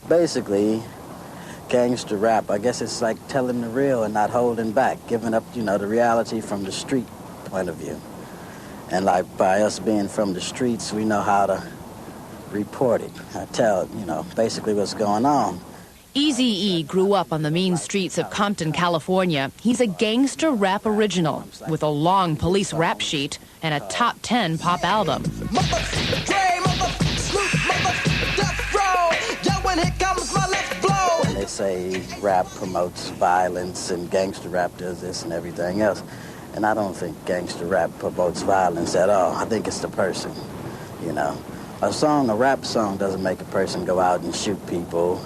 Basically, gangster rap, I guess it's like telling the real and not holding back, giving up, you know, the reality from the street point of view. And like by us being from the streets, we know how to report it. I tell, you know, basically what's going on. Eazy-E grew up on the mean streets of Compton, California. He's a gangster rap original with a long police rap sheet and a top 10 pop album. They say rap promotes violence and gangster rap does this and everything else. And I don't think gangster rap promotes violence at all. I think it's the person, you know. A rap song doesn't make a person go out and shoot people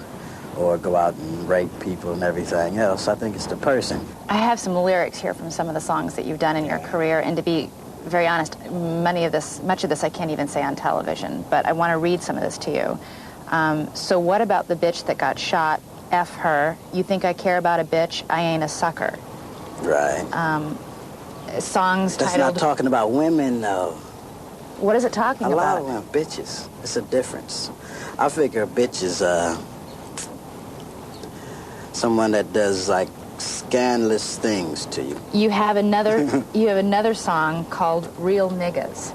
or go out and rape people and everything else. I think it's the person. I have some lyrics here from some of the songs that you've done in your career, and to be very honest, much of this I can't even say on television, but I want to read some of this to you. So what about the bitch that got shot? F her. You think I care about a bitch? I ain't a sucker. Right. Songs That's titled... not talking about women, though. What is it talking about? A lot of women, bitches. It's a difference. I figure a bitch is someone that does like scandalous things to you. You have another song called Real Niggas.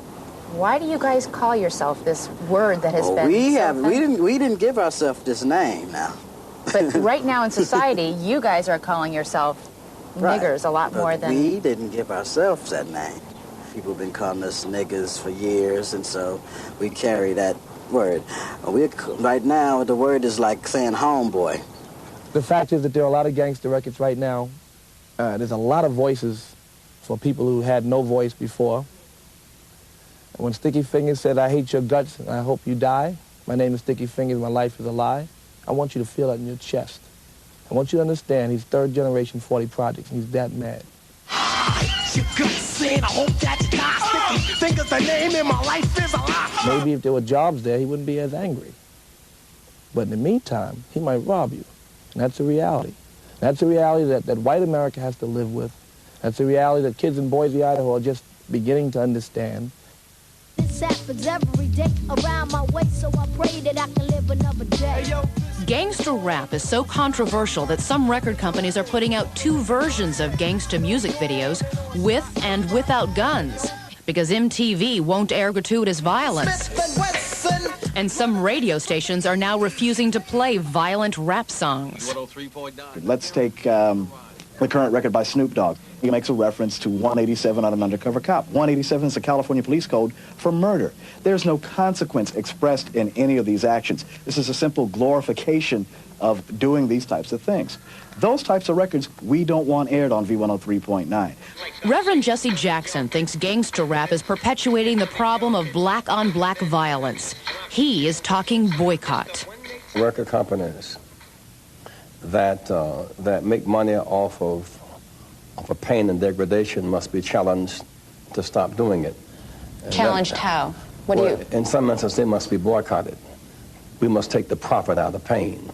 Why do you guys call yourself this word that has been we didn't give ourselves this name now. But right now in society, you guys are calling yourself niggers a lot more than... We didn't give ourselves that name. People have been calling us niggas for years, and so we carry that word. Right now, the word is like saying homeboy. The fact is that there are a lot of gangster records right now. There's a lot of voices for people who had no voice before. When Sticky Fingers said, I hate your guts and I hope you die, my name is Sticky Fingers, my life is a lie, I want you to feel that in your chest. I want you to understand he's third generation 40 Projects and he's that mad. Maybe if there were jobs there, he wouldn't be as angry. But in the meantime, he might rob you. And that's a reality. That's a reality that white America has to live with. That's a reality that kids in Boise, Idaho are just beginning to understand. Gangsta rap is so controversial that some record companies are putting out 2 versions of gangsta music videos with and without guns because MTV won't air gratuitous violence. And some radio stations are now refusing to play violent rap songs. Let's take the current record by Snoop Dogg. He makes a reference to 187 on an undercover cop. 187 is the California Police Code for murder. There's no consequence expressed in any of these actions. This is a simple glorification of doing these types of things. Those types of records we don't want aired on V103.9. Reverend Jesse Jackson thinks gangster rap is perpetuating the problem of black-on-black violence. He is talking boycott. Record companies that make money off of a pain and degradation must be challenged to stop doing it. Challenged how? In some instances, they must be boycotted. We must take the profit out of the pain.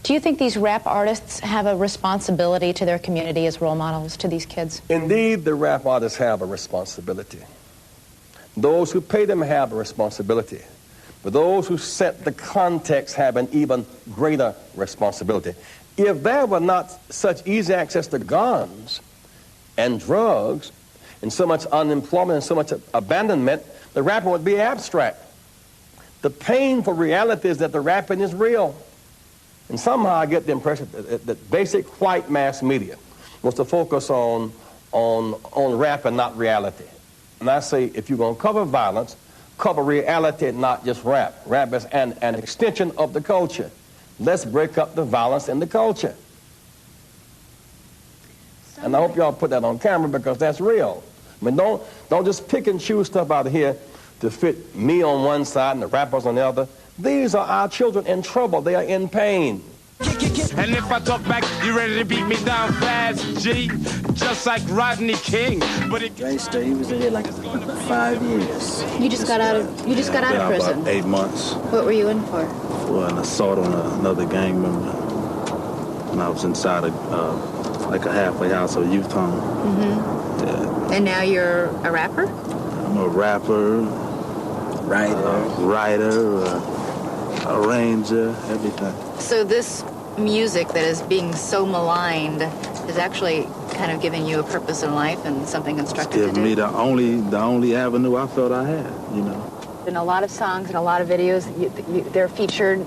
Do you think these rap artists have a responsibility to their community as role models to these kids? Indeed, the rap artists have a responsibility. Those who pay them have a responsibility. But those who set the context have an even greater responsibility. If there were not such easy access to guns and drugs and so much unemployment and so much abandonment, the rapping would be abstract. The painful reality is that the rapping is real. And somehow I get the impression that basic white mass media was to focus on rap and not reality. And I say, if you're going to cover violence, cover reality, not just rap. Rap is an extension of the culture. Let's break up the violence in the culture. And I hope y'all put that on camera because that's real. I mean, don't just pick and choose stuff out of here to fit me on one side and the rappers on the other. These are our children in trouble. They are in pain. And if I talk back, you ready to beat me down fast, G? Just like Rodney King. But Dresta, he was in here like 5 years. You just got out of prison. About 8 months. What were you in for? For an assault on another gang member. And I was inside like a halfway house or youth home. Mm-hmm. Yeah. And now you're a rapper? I'm a rapper, writer, arranger, everything. So this music that is being so maligned is actually kind of giving you a purpose in life and something constructive to do? Giving me the only avenue I felt I had, you know. In a lot of songs and a lot of videos, they're featured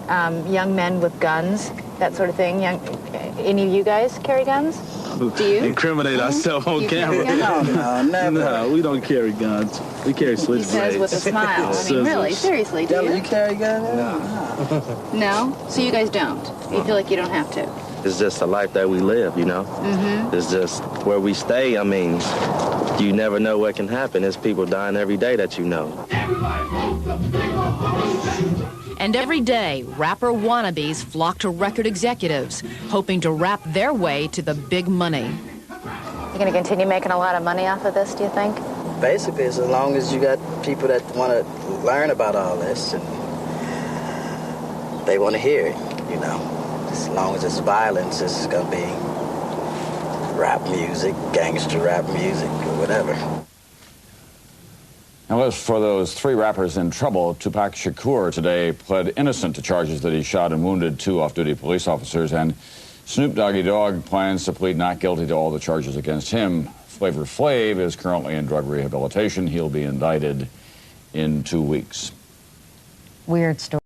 young men with guns, that sort of thing. Any of you guys carry guns? Do you? Incriminate ourselves on camera. No, never. No, we don't carry guns. We carry switchblades. He says with a smile. I mean, really, seriously, do you? You carry guns? No. No? So you guys don't? You feel like you don't have to? It's just a life that we live, you know? Mm-hmm. It's just where we stay. I mean, you never know what can happen. There's people dying every day that you know. And every day, rapper wannabes flock to record executives, hoping to rap their way to the big money. You going to continue making a lot of money off of this, do you think? Basically, as long as you got people that want to learn about all this and they want to hear it, you know. As long as it's violence, it's going to be rap music, gangster rap music, or whatever. Now, as for those 3 rappers in trouble, Tupac Shakur today pled innocent to charges that he shot and wounded 2 off-duty police officers, and Snoop Doggy Dogg plans to plead not guilty to all the charges against him. Flavor Flav is currently in drug rehabilitation. He'll be indicted in 2 weeks. Weird story.